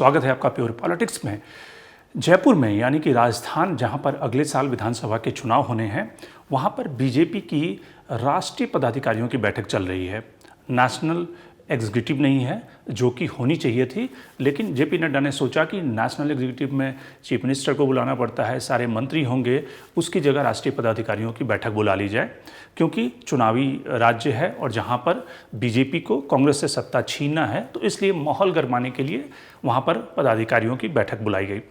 स्वागत है आपका प्योर पॉलिटिक्स में। जयपुर में यानी कि राजस्थान, जहां पर अगले साल विधानसभा के चुनाव होने हैं, वहां पर बीजेपी की राष्ट्रीय पदाधिकारियों की बैठक चल रही है। नेशनल एग्जीक्यूटिव नहीं है, जो कि होनी चाहिए थी, लेकिन जेपी नड्डा ने सोचा कि नेशनल एग्जीक्यूटिव में चीफ मिनिस्टर को बुलाना पड़ता है, सारे मंत्री होंगे, उसकी जगह राष्ट्रीय पदाधिकारियों की बैठक बुला ली जाए, क्योंकि चुनावी राज्य है और जहां पर बीजेपी को कांग्रेस से सत्ता छीनना है, तो इसलिए माहौल गरमाने के लिए वहां पर पदाधिकारियों की बैठक बुलाई गई।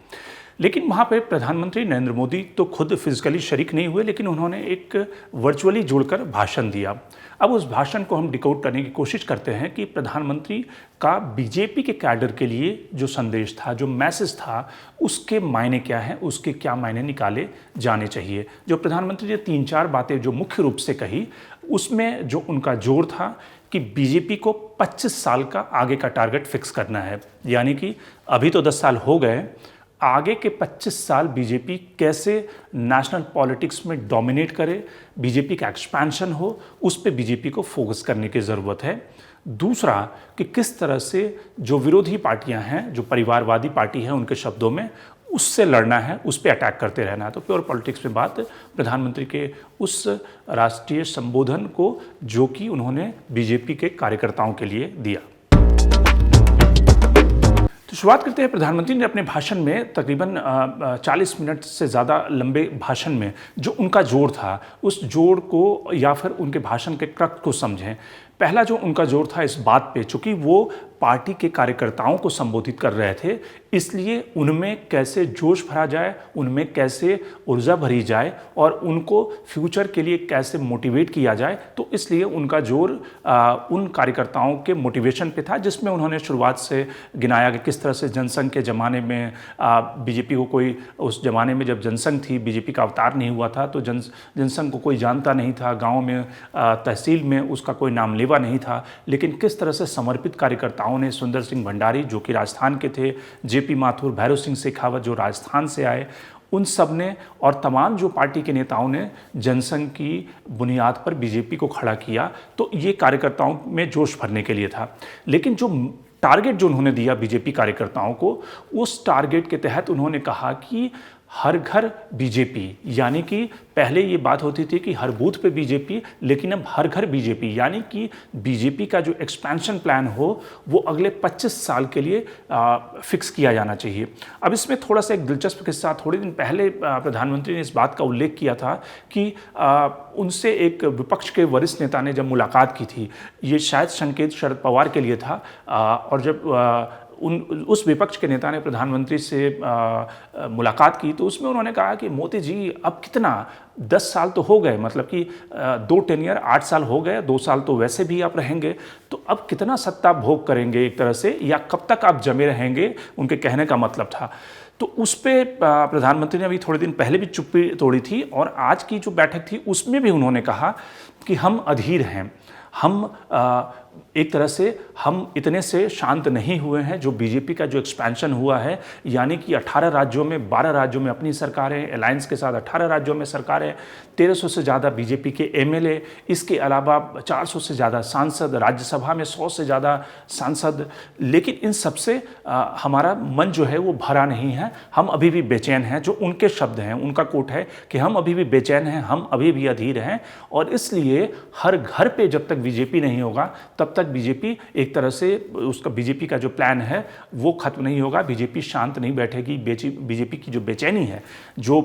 लेकिन वहाँ पे प्रधानमंत्री नरेंद्र मोदी तो खुद फिजिकली शरीक नहीं हुए, लेकिन उन्होंने एक वर्चुअली जुड़कर भाषण दिया। अब उस भाषण को हम डिकोड करने की कोशिश करते हैं कि प्रधानमंत्री का बीजेपी के कैडर के लिए जो संदेश था, जो मैसेज था, उसके मायने क्या हैं, उसके क्या मायने निकाले जाने चाहिए। जो प्रधानमंत्री ने 3-4 बातें जो मुख्य रूप से कही, उसमें जो उनका जोर था कि बीजेपी को 25 साल का आगे का टारगेट फिक्स करना है, यानी कि अभी तो 10 साल हो गए, आगे के 25 साल बीजेपी कैसे नेशनल पॉलिटिक्स में डोमिनेट करे, बीजेपी का एक्सपेंशन हो, उस पे बीजेपी को फोकस करने की ज़रूरत है। दूसरा कि किस तरह से जो विरोधी पार्टियां हैं, जो परिवारवादी पार्टी है, उनके शब्दों में उससे लड़ना है, उस पे अटैक करते रहना है। तो प्योर पॉलिटिक्स में बात प्रधानमंत्री के उस राष्ट्रीय संबोधन को, जो कि उन्होंने बीजेपी के कार्यकर्ताओं के लिए दिया। तो शुरुआत करते हैं। प्रधानमंत्री ने अपने भाषण में तकरीबन 40 मिनट से ज़्यादा लंबे भाषण में जो उनका जोर था, उस जोर को या फिर उनके भाषण के क्रक्स को समझें। पहला जो उनका जोर था इस बात पे, चूँकि वो पार्टी के कार्यकर्ताओं को संबोधित कर रहे थे, इसलिए उनमें कैसे जोश भरा जाए, उनमें कैसे ऊर्जा भरी जाए और उनको फ्यूचर के लिए कैसे मोटिवेट किया जाए। तो इसलिए उनका जोर उन कार्यकर्ताओं के मोटिवेशन पे था, जिसमें उन्होंने शुरुआत से गिनाया कि किस तरह से जनसंघ के ज़माने में बीजेपी को कोई, उस ज़माने में जब जनसंघ थी, बीजेपी का अवतार नहीं हुआ था, तो जनसंघ को कोई जानता नहीं था, गाँव में तहसील में उसका कोई नाम लेवा नहीं था, लेकिन किस तरह से समर्पित कार्यकर्ताओं ने, सुंदर सिंह भंडारी जो कि राजस्थान के थे, जेपी माथुर, भैरव सिंह शेखावत जो राजस्थान से आए, उन सब ने और तमाम जो पार्टी के नेताओं ने जनसंघ की बुनियाद पर बीजेपी को खड़ा किया। तो ये कार्यकर्ताओं में जोश भरने के लिए था। लेकिन जो टारगेट जो उन्होंने दिया बीजेपी कार्यकर्ताओं को, उस टारगेट के तहत उन्होंने कहा कि हर घर बीजेपी, यानी कि पहले ये बात होती थी कि हर बूथ पे बीजेपी, लेकिन अब हर घर बीजेपी, यानी कि बीजेपी का जो एक्सपेंशन प्लान हो वो अगले 25 साल के लिए फिक्स किया जाना चाहिए। अब इसमें थोड़ा सा एक दिलचस्प किस्सा, थोड़े दिन पहले प्रधानमंत्री ने इस बात का उल्लेख किया था कि उनसे एक विपक्ष के वरिष्ठ नेता ने जब मुलाकात की थी, ये शायद संकेत शरद पवार के लिए था, और जब उस विपक्ष के नेता ने प्रधानमंत्री से मुलाकात की, तो उसमें उन्होंने कहा कि मोदी जी अब कितना, 10 साल तो हो गए, मतलब कि 2 टेन्योर 8 साल हो गए, 2 साल तो वैसे भी आप रहेंगे, तो अब कितना सत्ता भोग करेंगे एक तरह से, या कब तक आप जमे रहेंगे, उनके कहने का मतलब था। तो उस पर प्रधानमंत्री ने अभी थोड़े दिन पहले भी चुप्पी तोड़ी थी, और आज की जो बैठक थी उसमें भी उन्होंने कहा कि हम अधीर हैं, हम एक तरह से हम इतने से शांत नहीं हुए हैं। जो बीजेपी का जो एक्सपेंशन हुआ है, यानी कि 18 राज्यों में 12 राज्यों में अपनी सरकारें, अलायंस के साथ 18 राज्यों में सरकारें, 1300 से ज़्यादा बीजेपी के एमएलए, इसके अलावा 400 से ज़्यादा सांसद, राज्यसभा में 100 से ज़्यादा सांसद, लेकिन इन सबसे हमारा मन जो है वो भरा नहीं है, हम अभी भी बेचैन हैं। जो उनके शब्द हैं, उनका कोट है कि हम अभी भी बेचैन हैं, हम अभी भी अधीर हैं, और इसलिए हर घर पे जब तक बीजेपी नहीं होगा तब तक बीजेपी एक तरह से, उसका बीजेपी का जो प्लान है वो खत्म नहीं होगा, बीजेपी शांत नहीं बैठेगी। बीजेपी की जो बेचैनी है, जो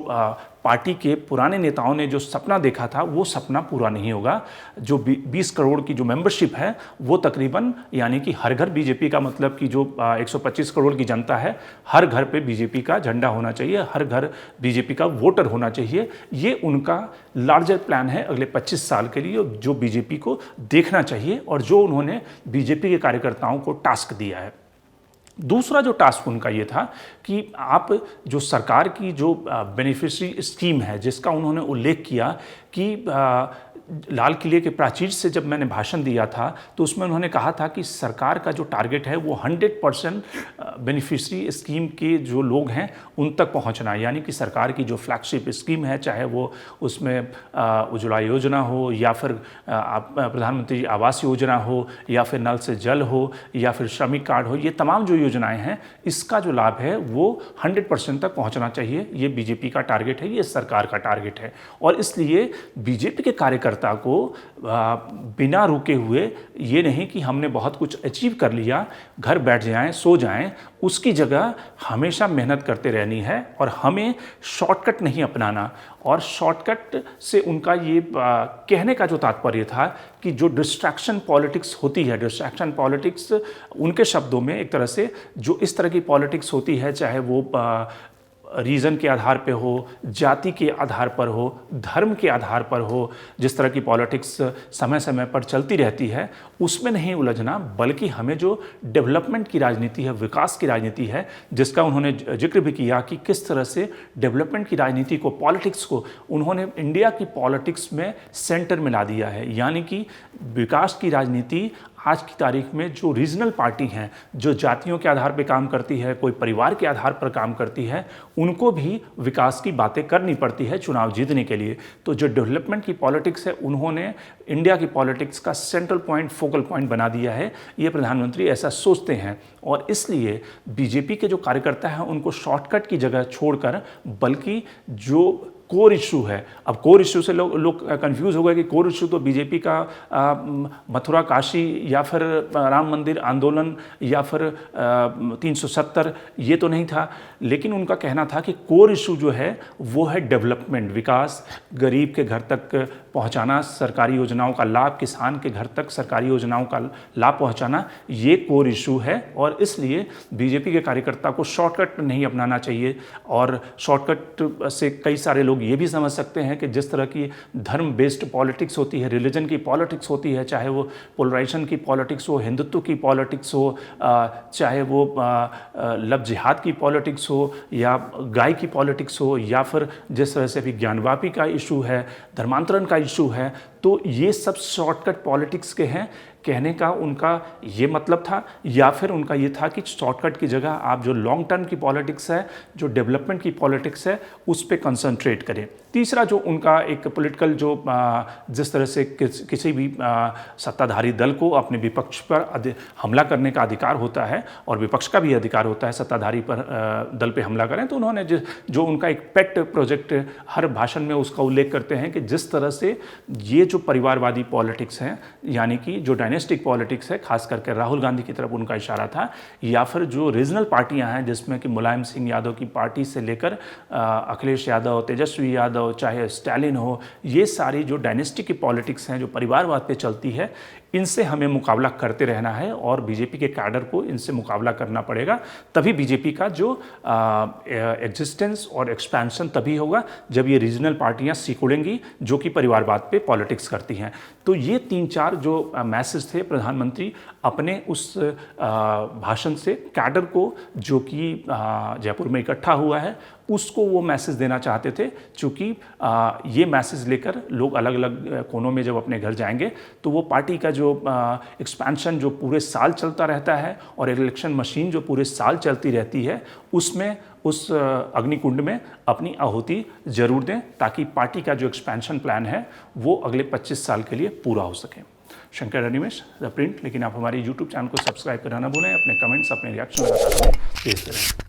पार्टी के पुराने नेताओं ने जो सपना देखा था, वो सपना पूरा नहीं होगा। जो 20 करोड़ की जो मेंबरशिप है वो तकरीबन, यानी कि हर घर बीजेपी का मतलब कि जो 125 करोड़ की जनता है, हर घर पे बीजेपी का झंडा होना चाहिए, हर घर बीजेपी का वोटर होना चाहिए। ये उनका लार्जर प्लान है अगले 25 साल के लिए, जो बीजेपी को देखना चाहिए और जो उन्होंने बीजेपी के कार्यकर्ताओं को टास्क दिया है। दूसरा जो टास्क उनका ये था कि आप जो सरकार की जो बेनिफिशियरी स्कीम है, जिसका उन्होंने उल्लेख किया कि लाल किले के प्राचीर से जब मैंने भाषण दिया था तो उसमें उन्होंने कहा था कि सरकार का जो टारगेट है वो 100% बेनिफिशरी स्कीम के जो लोग हैं उन तक पहुंचना, यानी कि सरकार की जो फ्लैगशिप स्कीम है, चाहे वो उसमें उज्ज्वला योजना हो या फिर प्रधानमंत्री आवास योजना हो या फिर नल से जल हो या फिर श्रमिक कार्ड हो, ये तमाम जो योजनाएं हैं इसका जो लाभ है वो 100% तक पहुंचना चाहिए। ये बीजेपी का टारगेट है, ये सरकार का टारगेट है। और इसलिए बीजेपी के कार्यकर्ता को बिना रुके हुए, ये नहीं कि हमने बहुत कुछ अचीव कर लिया, घर बैठ जाएं, सो जाएं, उसकी जगह हमेशा मेहनत करते रहनी है और हमें शॉर्टकट नहीं अपनाना। और शॉर्टकट से उनका ये कहने का जो तात्पर्य था कि जो डिस्ट्रैक्शन पॉलिटिक्स होती है, डिस्ट्रैक्शन पॉलिटिक्स उनके शब्दों में एक तरह से जो इस तरह की पॉलिटिक्स होती है, चाहे वो रीजन के आधार पे हो, जाति के आधार पर हो, धर्म के आधार पर हो, जिस तरह की पॉलिटिक्स समय समय पर चलती रहती है, उसमें नहीं उलझना, बल्कि हमें जो डेवलपमेंट की राजनीति है, विकास की राजनीति है, जिसका उन्होंने जिक्र भी किया कि किस तरह से डेवलपमेंट की राजनीति को, पॉलिटिक्स को उन्होंने इंडिया की पॉलिटिक्स में सेंटर में ला दिया है। यानी कि विकास की राजनीति आज की तारीख में जो रीजनल पार्टी हैं, जो जातियों के आधार पर काम करती है, कोई परिवार के आधार पर काम करती है, उनको भी विकास की बातें करनी पड़ती है चुनाव जीतने के लिए। तो जो डेवलपमेंट की पॉलिटिक्स है, उन्होंने इंडिया की पॉलिटिक्स का सेंट्रल पॉइंट, फोकल पॉइंट बना दिया है। ये प्रधानमंत्री ऐसा सोचते हैं और इसलिए बीजेपी के जो कार्यकर्ता हैं उनको शॉर्टकट की जगह छोड़कर, बल्कि जो कोर इशू है, अब कोर इशू से लोग कंफ्यूज हो गए कि कोर इशू तो बीजेपी का मथुरा काशी या फिर राम मंदिर आंदोलन या फिर 370 ये तो नहीं था, लेकिन उनका कहना था कि कोर इशू जो है वो है डेवलपमेंट, विकास, गरीब के घर तक पहुंचाना, सरकारी योजनाओं का लाभ, किसान के घर तक सरकारी योजनाओं का लाभ पहुंचाना, ये कोर इशू है। और इसलिए बीजेपी के कार्यकर्ता को शॉर्टकट नहीं अपनाना चाहिए। और शॉर्टकट से कई सारे लोग ये भी समझ सकते हैं कि जिस तरह की धर्म बेस्ड पॉलिटिक्स होती है, रिलीजन की पॉलिटिक्स होती है, चाहे वो पोलराइजेशन की पॉलिटिक्स हो, हिंदुत्व की पॉलिटिक्स हो, चाहे वो लव जिहाद की पॉलिटिक्स हो या गाय की पॉलिटिक्स हो, या फिर जिस तरह से भी ज्ञानवापी का इशू है, धर्मांतरण का इशू है, तो ये सब शॉर्टकट पॉलिटिक्स के हैं। कहने का उनका ये मतलब था, या फिर उनका ये था कि शॉर्टकट की जगह आप जो लॉन्ग टर्म की पॉलिटिक्स है, जो डेवलपमेंट की पॉलिटिक्स है, उस पर कंसंट्रेट करें। तीसरा जो उनका एक पॉलिटिकल जो जिस तरह से किसी भी सत्ताधारी दल को अपने विपक्ष पर हमला करने का अधिकार होता है और विपक्ष का भी अधिकार होता है सत्ताधारी पर दल पे हमला करें, तो उन्होंने जो उनका एक पेट प्रोजेक्ट हर भाषण में उसका उल्लेख करते हैं कि जिस तरह से ये जो परिवारवादी पॉलिटिक्स हैं, यानी कि जो डायनेस्टिक पॉलिटिक्स है, खास करके राहुल गांधी की तरफ उनका इशारा था, या फिर जो रीजनल पार्टियां हैं जिसमें कि मुलायम सिंह यादव की पार्टी से लेकर अखिलेश यादव, तेजस्वी यादव, चाहे स्टालिन हो, ये सारी जो डायनेस्टिक की पॉलिटिक्स हैं, जो परिवारवाद पे चलती है, इनसे हमें मुकाबला करते रहना है और बीजेपी के कैडर को इनसे मुकाबला करना पड़ेगा। तभी बीजेपी का जो एग्जिस्टेंस और एक्सपेंशन तभी होगा जब ये रीजनल पार्टियां सिकुड़ेंगी जो कि परिवारवाद पे पॉलिटिक्स करती हैं। तो ये 3-4 जो मैसेज थे प्रधानमंत्री अपने उस भाषण से कैडर को, जो कि जयपुर में इकट्ठा हुआ है, उसको वो मैसेज देना चाहते थे। चूँकि ये मैसेज लेकर लोग अलग अलग कोनों में जब अपने घर जाएंगे तो वो पार्टी का जो एक्सपेंशन जो पूरे साल चलता रहता है और इलेक्शन मशीन जो पूरे साल चलती रहती है, उसमें उस अग्निकुंड में अपनी आहुति जरूर दें, ताकि पार्टी का जो एक्सपेंशन प्लान है वो अगले 25 साल के लिए पूरा हो सके। Shankar Animesh, the print. लेकिन आप हमारे YouTube चैनल को सब्सक्राइब करना ना भूलें, अपने कमेंट्स, अपने रिएक्शन लगातार भेजते रहें।